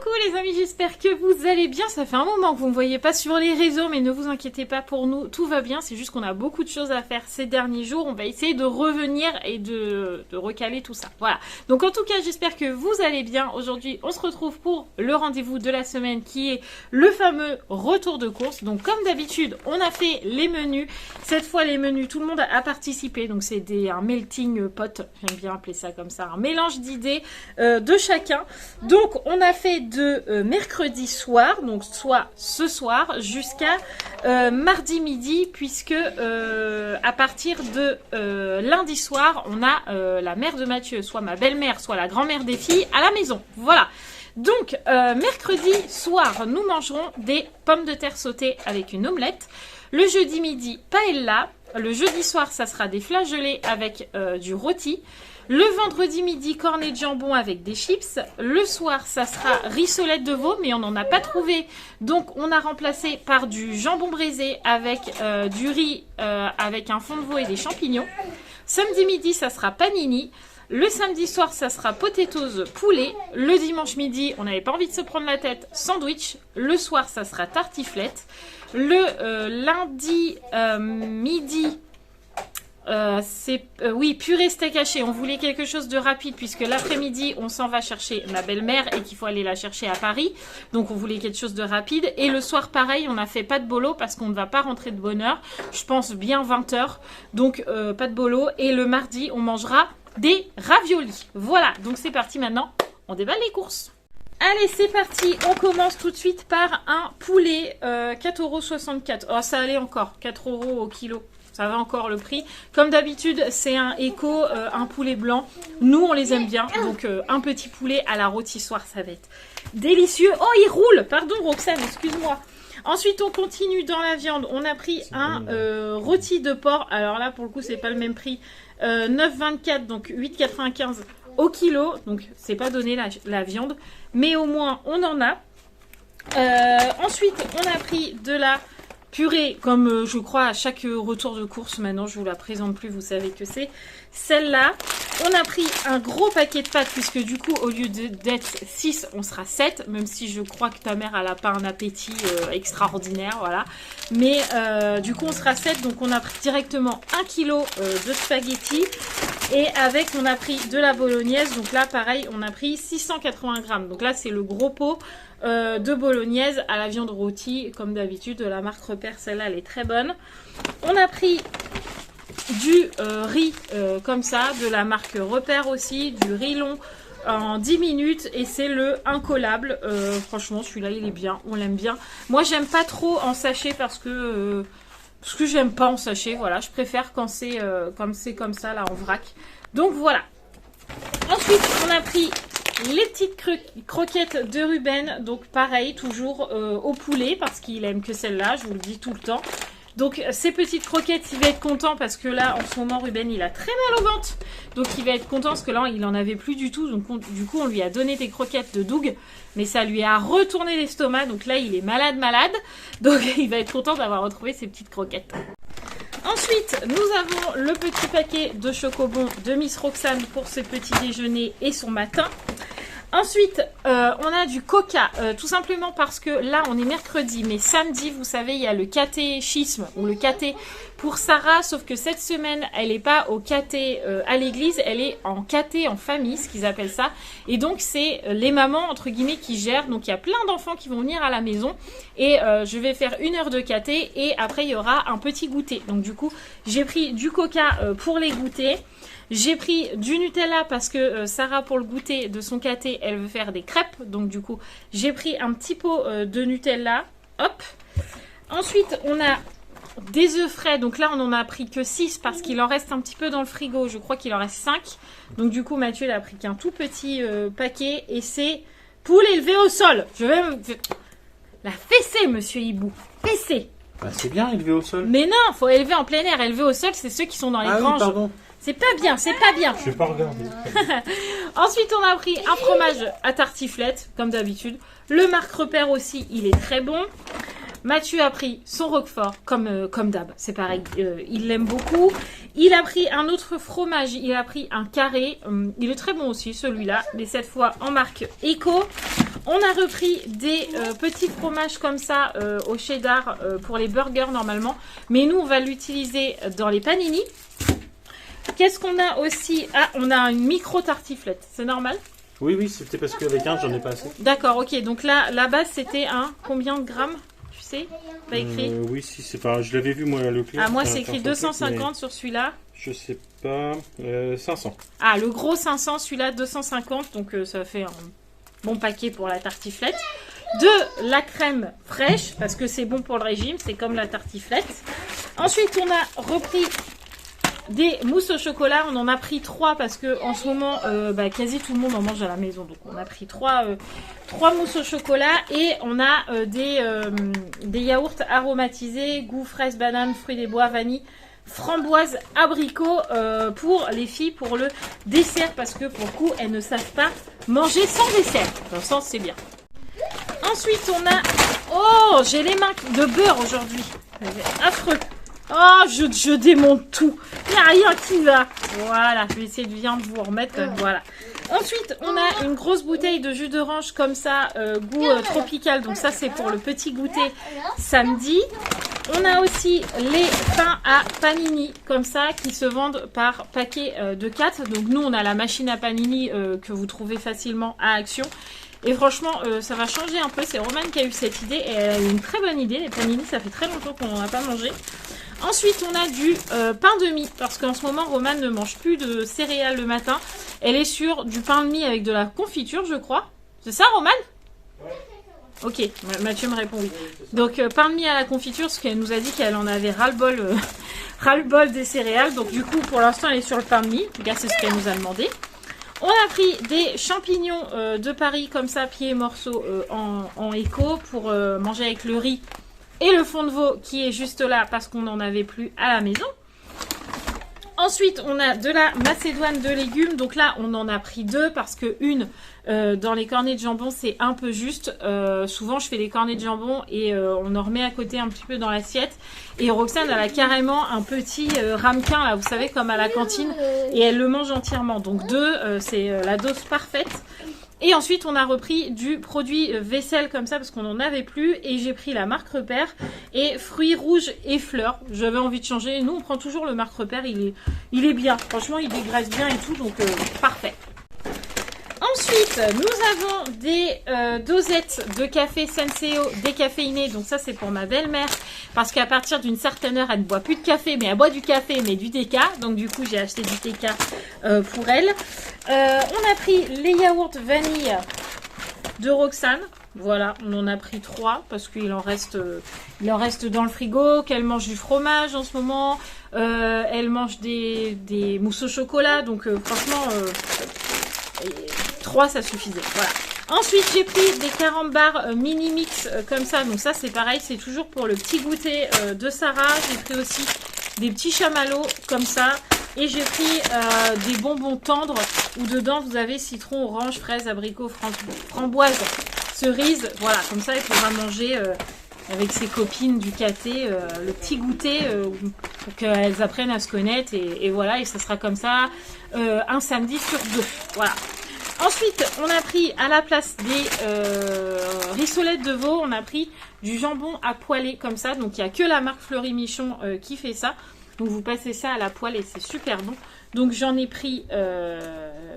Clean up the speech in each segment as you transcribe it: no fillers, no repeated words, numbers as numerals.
Coucou les amis, j'espère que vous allez bien. Ça fait un moment que vous ne me voyez pas sur les réseaux, mais ne vous inquiétez pas pour nous, tout va bien. C'est juste qu'on a beaucoup de choses à faire ces derniers jours. On va essayer de revenir et de recaler tout ça. Voilà. Donc en tout cas, j'espère que vous allez bien. Aujourd'hui, on se retrouve pour le rendez-vous de la semaine qui est le fameux retour de course. Donc comme d'habitude, on a fait les menus. Cette fois, les menus, tout le monde a participé. Donc c'est un melting pot, j'aime bien appeler ça comme ça, un mélange d'idées de chacun. Donc on a fait de mercredi soir, donc soit ce soir, jusqu'à mardi midi, puisque à partir de lundi soir, on a la mère de Mathieu, soit ma belle-mère, soit la grand-mère des filles, à la maison. Voilà. Donc, mercredi soir, nous mangerons des pommes de terre sautées avec une omelette. Le jeudi midi, paella. Le jeudi soir, ça sera des flageolets avec du rôti. Le vendredi midi, cornet de jambon avec des chips. Le soir, ça sera rissolette de veau, mais on n'en a pas trouvé. Donc, on a remplacé par du jambon braisé avec du riz avec un fond de veau et des champignons. Samedi midi, ça sera panini. Le samedi soir, ça sera potatoes poulet. Le dimanche midi, on n'avait pas envie de se prendre la tête, sandwich. Le soir, ça sera tartiflette. Le lundi midi, oui, purée steak haché. On voulait quelque chose de rapide puisque l'après-midi, on s'en va chercher ma belle-mère et qu'il faut aller la chercher à Paris. Donc, on voulait quelque chose de rapide. Et le soir, pareil, on a fait pas de bolo parce qu'on ne va pas rentrer de bonne heure. Je pense bien 20 h. Donc, pas de bolo. Et le mardi, on mangera des raviolis. Voilà, donc c'est parti maintenant, on déballe les courses. Allez, c'est parti, on commence tout de suite par un poulet, 4,64 €. Oh, ça allait encore, 4 € au kilo. Ça va encore le prix. Comme d'habitude, c'est un éco, un poulet blanc. Nous, on les aime bien. Donc, un petit poulet à la rôtissoire, ça va être délicieux. Oh, il roule. Pardon, Roxane, excuse-moi. Ensuite, on continue dans la viande. On a pris un rôti de porc. Alors là, pour le coup, c'est pas le même prix. 9,24, donc 8,95 au kilo. Donc, c'est pas donné la viande. Mais au moins, on en a. Ensuite, on a pris de la purée, comme je crois à chaque retour de course. Maintenant, je vous la présente plus, vous savez que c'est celle-là. On a pris un gros paquet de pâtes, puisque du coup, au lieu d'être 6, on sera 7. Même si je crois que ta mère, elle n'a pas un appétit extraordinaire, voilà. Mais du coup, on sera 7. Donc, on a pris directement 1 kg de spaghettis. Et avec, on a pris de la bolognaise. Donc là, pareil, on a pris 680 grammes. Donc là, c'est le gros pot de bolognaise à la viande rôtie, comme d'habitude, de la marque Repère. Celle-là, elle est très bonne. On a pris du riz comme ça, de la marque Repère aussi, du riz long en 10 minutes. Et c'est le incollable. Franchement, celui-là, il est bien. On l'aime bien. Moi, j'aime pas trop en sachet parce que j'aime pas en sachet. Voilà, je préfère quand c'est comme ça, là, en vrac. Donc, voilà. Ensuite, on a pris les petites croquettes de Ruben, donc pareil, toujours au poulet, parce qu'il aime que celle-là, je vous le dis tout le temps. Donc ces petites croquettes, il va être content, parce que là, en ce moment, Ruben, il a très mal au ventre. Donc il va être content, parce que là, il en avait plus du tout. Donc du coup, on lui a donné des croquettes de Doug, mais ça lui a retourné l'estomac. Donc là, il est malade. Donc il va être content d'avoir retrouvé ses petites croquettes. Ensuite, nous avons le petit paquet de chocobons de Miss Roxane pour ses petits déjeuners et son matin. Ensuite, on a du coca, tout simplement parce que là, on est mercredi, mais samedi, vous savez, il y a le catéchisme ou le caté pour Sarah, sauf que cette semaine, elle n'est pas au caté à l'église, elle est en caté en famille, ce qu'ils appellent ça. Et donc, c'est les mamans, entre guillemets, qui gèrent. Donc, il y a plein d'enfants qui vont venir à la maison et je vais faire 1 heure de caté et après, il y aura un petit goûter. Donc, du coup, j'ai pris du coca pour les goûters. J'ai pris du Nutella parce que Sarah, pour le goûter de son caté, elle veut faire des crêpes. Donc, du coup, j'ai pris un petit pot de Nutella. Hop. Ensuite, on a des œufs frais. Donc là, on n'en a pris que 6 parce qu'il en reste un petit peu dans le frigo. Je crois qu'il en reste 5. Donc, du coup, Mathieu, il a pris qu'un tout petit paquet. Et c'est poule élevée au sol. Je vais la fesser, monsieur Hibou. Fesser. Bah, c'est bien élevé au sol. Mais non, faut élever en plein air. Élever au sol, c'est ceux qui sont dans les granges. Oui, pardon. C'est pas bien, c'est pas bien. Je vais pas regarder. Ensuite, on a pris un fromage à tartiflette, comme d'habitude. Le Marc Repère aussi, il est très bon. Mathieu a pris son Roquefort, comme d'hab. C'est pareil, il l'aime beaucoup. Il a pris un autre fromage, il a pris un carré. Il est très bon aussi, celui-là. Mais cette fois en marque Eco. On a repris des petits fromages comme ça au cheddar pour les burgers normalement. Mais nous, on va l'utiliser dans les panini. Qu'est-ce qu'on a aussi? Ah, on a une micro tartiflette. C'est normal? Oui, oui, c'était parce qu'avec un, j'en ai pas assez. D'accord, ok. Donc là, la base, c'était un combien de grammes? Tu sais? Pas écrit. Oui, si, c'est pas. Je l'avais vu, moi, à Leclerc. Ah, moi, c'est écrit 250 sur celui-là. Je sais pas. 500. Ah, le gros 500, celui-là 250. Donc ça fait un bon paquet pour la tartiflette. De la crème fraîche, parce que c'est bon pour le régime, c'est comme la tartiflette. Ensuite, on a repris des mousses au chocolat. On en a pris 3 parce que en ce moment, quasi tout le monde en mange à la maison. Donc, on a pris 3 mousses au chocolat et on a des yaourts aromatisés, goût fraise, banane, fruits des bois, vanille, framboise, abricot pour les filles pour le dessert parce que pour le coup, elles ne savent pas manger sans dessert. Dans le sens, c'est bien. Ensuite, on a... Oh, j'ai les mains de beurre aujourd'hui. C'est affreux. Oh, je démonte tout. Il n'y a rien qui va. Voilà, je vais essayer de bien vous remettre. Voilà. Ensuite, on a une grosse bouteille de jus d'orange comme ça, goût tropical. Donc ça, c'est pour le petit goûter samedi. On a aussi les pains à panini comme ça qui se vendent par paquet de 4. Donc nous, on a la machine à panini que vous trouvez facilement à Action. Et franchement, ça va changer un peu. C'est Romane qui a eu cette idée et elle a eu une très bonne idée. Les panini, ça fait très longtemps qu'on n'en a pas mangé. Ensuite, on a du pain de mie parce qu'en ce moment, Romane ne mange plus de céréales le matin. Elle est sur du pain de mie avec de la confiture, je crois. C'est ça, Romane? Ok, Mathieu me répond oui. Donc, pain de mie à la confiture parce qu'elle nous a dit qu'elle en avait ras-le-bol des céréales. Donc, du coup, pour l'instant, elle est sur le pain de mie. En tout cas, c'est ce qu'elle nous a demandé. On a pris des champignons de Paris comme ça, pieds et morceaux en éco pour manger avec le riz et le fond de veau qui est juste là parce qu'on n'en avait plus à la maison. Ensuite, on a de la macédoine de légumes. Donc là, on en a pris 2 parce que une dans les cornets de jambon, c'est un peu juste. Souvent, je fais des cornets de jambon et on en remet à côté un petit peu dans l'assiette. Et Roxane, elle a carrément un petit ramequin, là, vous savez, comme à la cantine. Et elle le mange entièrement. Donc 2, c'est la dose parfaite. Et ensuite, on a repris du produit vaisselle comme ça parce qu'on n'en avait plus. Et j'ai pris la marque Repère et fruits rouges et fleurs. J'avais envie de changer. Nous, on prend toujours le marque Repère. Il est bien. Franchement, il dégraisse bien et tout. Donc, parfait. Ensuite, nous avons des dosettes de café Senseo décaféiné. Donc ça, c'est pour ma belle-mère. Parce qu'à partir d'une certaine heure, elle ne boit plus de café. Mais elle boit du café, mais du TK. Donc du coup, j'ai acheté du TK pour elle. On a pris les yaourts vanille de Roxane. Voilà, on en a pris 3 parce qu'il en reste dans le frigo. Qu'elle mange du fromage en ce moment. Elle mange des mousses au chocolat. Donc franchement... 3 ça suffisait, voilà. Ensuite j'ai pris des carambars mini mix comme ça, donc ça c'est pareil, c'est toujours pour le petit goûter de Sarah. J'ai pris aussi des petits chamallows comme ça et j'ai pris des bonbons tendres où dedans vous avez citron, orange, fraise, abricot, framboise, cerise, voilà, comme ça il pourra manger avec ses copines du caté, le petit goûter pour qu'elles apprennent à se connaître et voilà, et ça sera comme ça un samedi sur 2, voilà. Ensuite, on a pris à la place des rissolettes de veau, on a pris du jambon à poêler comme ça. Donc, il n'y a que la marque Fleury Michon qui fait ça. Donc, vous passez ça à la poêle et c'est super bon. Donc, j'en ai pris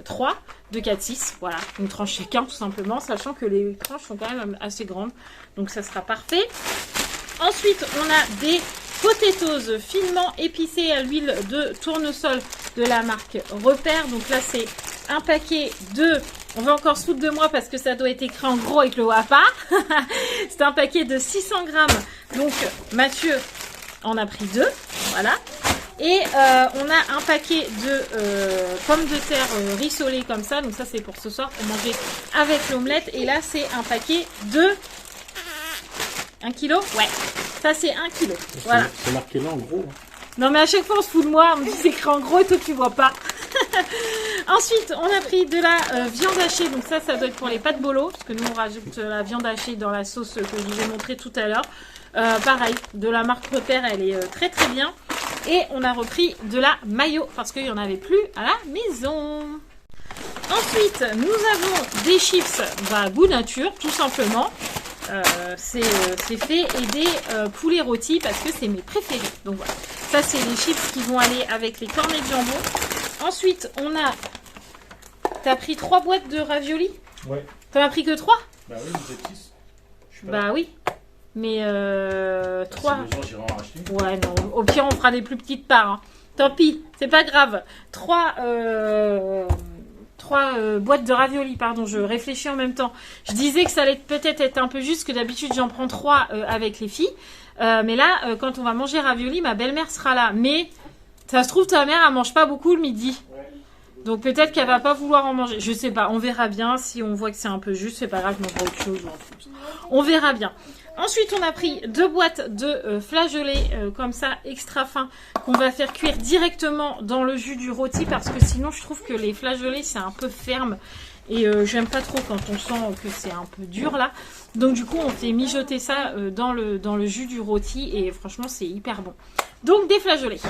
3 de 4-6. Voilà, une tranche chacun tout simplement, sachant que les tranches sont quand même assez grandes. Donc, ça sera parfait. Ensuite, on a des potatoes finement épicées à l'huile de tournesol de la marque Repère. Donc là, c'est un paquet de... On va encore se foutre de moi parce que ça doit être écrit en gros avec le WAPA. C'est un paquet de 600 grammes. Donc, Mathieu en a pris 2. Voilà. Et on a un paquet de pommes de terre rissolées comme ça. Donc ça, c'est pour ce soir pour manger avec l'omelette. Et là, c'est un paquet de... 1 kilo? Ouais. Ça, c'est 1 kilo. Voilà. C'est marqué là en gros. Non, mais à chaque fois, on se fout de moi. On me dit c'est écrit en gros et toi, tu vois pas. Ensuite, on a pris de la viande hachée. Donc ça doit être pour les pâtes bolo. Parce que nous, on rajoute la viande hachée dans la sauce que je vous ai montré tout à l'heure. Pareil, de la marque Repère, elle est très très bien. Et on a repris de la mayo parce qu'il n'y en avait plus à la maison. Ensuite, nous avons des chips goût nature, tout simplement. C'est fait, et des poulets rôtis parce que c'est mes préférés. Donc voilà, ça c'est les chips qui vont aller avec les cornets de jambon. Ensuite, on a... T'as pris 3 boîtes de raviolis? Ouais. T'en as pris que 3? Bah oui, vous êtes 6. Bah oui. Mais 3... J'irai en racheter. Ouais, non. Au pire, on fera des plus petites parts. Hein. Tant pis, c'est pas grave. 3 boîtes de raviolis, pardon, je réfléchis en même temps. Je disais que ça allait peut-être être un peu juste, que d'habitude j'en prends 3 avec les filles. Mais là, quand on va manger raviolis, ma belle-mère sera là. Mais ça se trouve, ta mère, elle mange pas beaucoup le midi. Donc peut-être qu'elle va pas vouloir en manger. Je sais pas, on verra bien. Si on voit que c'est un peu juste, c'est pas grave, je mangerai autre chose. On verra bien. Ensuite, on a pris 2 boîtes de flageolets comme ça, extra fins, qu'on va faire cuire directement dans le jus du rôti, parce que sinon, je trouve que les flageolets, c'est un peu ferme. Et j'aime pas trop quand on sent que c'est un peu dur là. Donc du coup, on fait mijoter ça dans le jus du rôti, et franchement, c'est hyper bon. Donc des flageolets.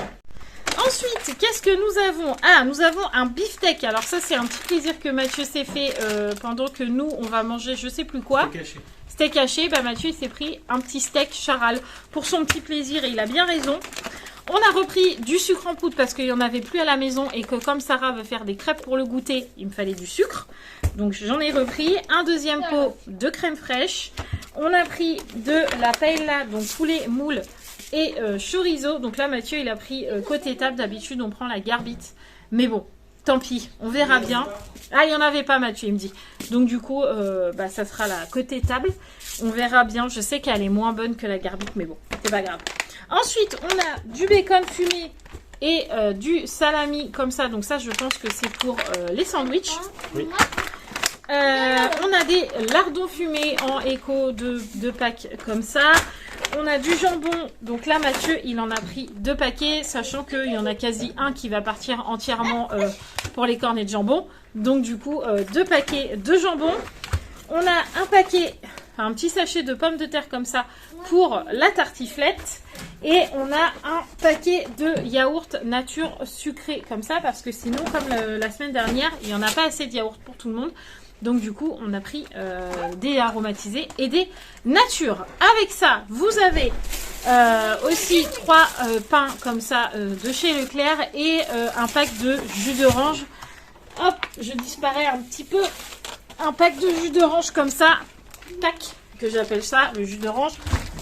Ensuite, qu'est-ce que nous avons? Ah, nous avons un beefsteak. Alors ça, c'est un petit plaisir que Mathieu s'est fait pendant que nous, on va manger je sais plus quoi. Steak haché. Steak haché, bah Mathieu il s'est pris un petit steak charal pour son petit plaisir, et il a bien raison. On a repris du sucre en poudre parce qu'il n'y en avait plus à la maison, et que comme Sarah veut faire des crêpes pour le goûter, il me fallait du sucre. Donc j'en ai repris un deuxième pot de crème fraîche. On a pris de la paella, donc poulet moule et chorizo. Donc là Mathieu il a pris côté table, d'habitude on prend la garbite. Mais bon, tant pis, on verra bien. Ah, il n'y en avait pas Mathieu, il me dit. Donc du coup, ça sera la côté table. On verra bien, je sais qu'elle est moins bonne que la garbite, mais bon, c'est pas grave. Ensuite, on a du bacon fumé et du salami comme ça. Donc ça, je pense que c'est pour les sandwichs. Oui. On a des lardons fumés en écho de packs comme ça. On a du jambon. Donc là, Mathieu, il en a pris 2 paquets, sachant qu'il y en a quasi un qui va partir entièrement pour les cornets de jambon. Donc du coup, 2 paquets de jambon. On a un paquet, un petit sachet de pommes de terre comme ça pour la tartiflette. Et on a un paquet de yaourt nature sucré comme ça, parce que sinon, comme la semaine dernière, il n'y en a pas assez de yaourt pour tout le monde. Donc du coup, on a pris des aromatisés et des natures. Avec ça, vous avez aussi 3 pains comme ça de chez Leclerc et un pack de jus d'orange. Hop, je disparais un petit peu. Un pack de jus d'orange comme ça. Tac, que j'appelle ça le jus d'orange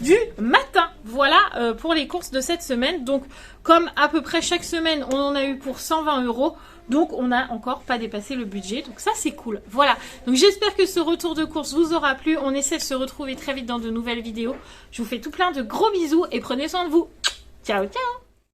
du matin. Voilà pour les courses de cette semaine. Donc comme à peu près chaque semaine, on en a eu pour 120 €. Donc on n'a encore pas dépassé le budget. Donc ça c'est cool. Voilà. Donc j'espère que ce retour de course vous aura plu. On essaie de se retrouver très vite dans de nouvelles vidéos. Je vous fais tout plein de gros bisous et prenez soin de vous. Ciao ciao.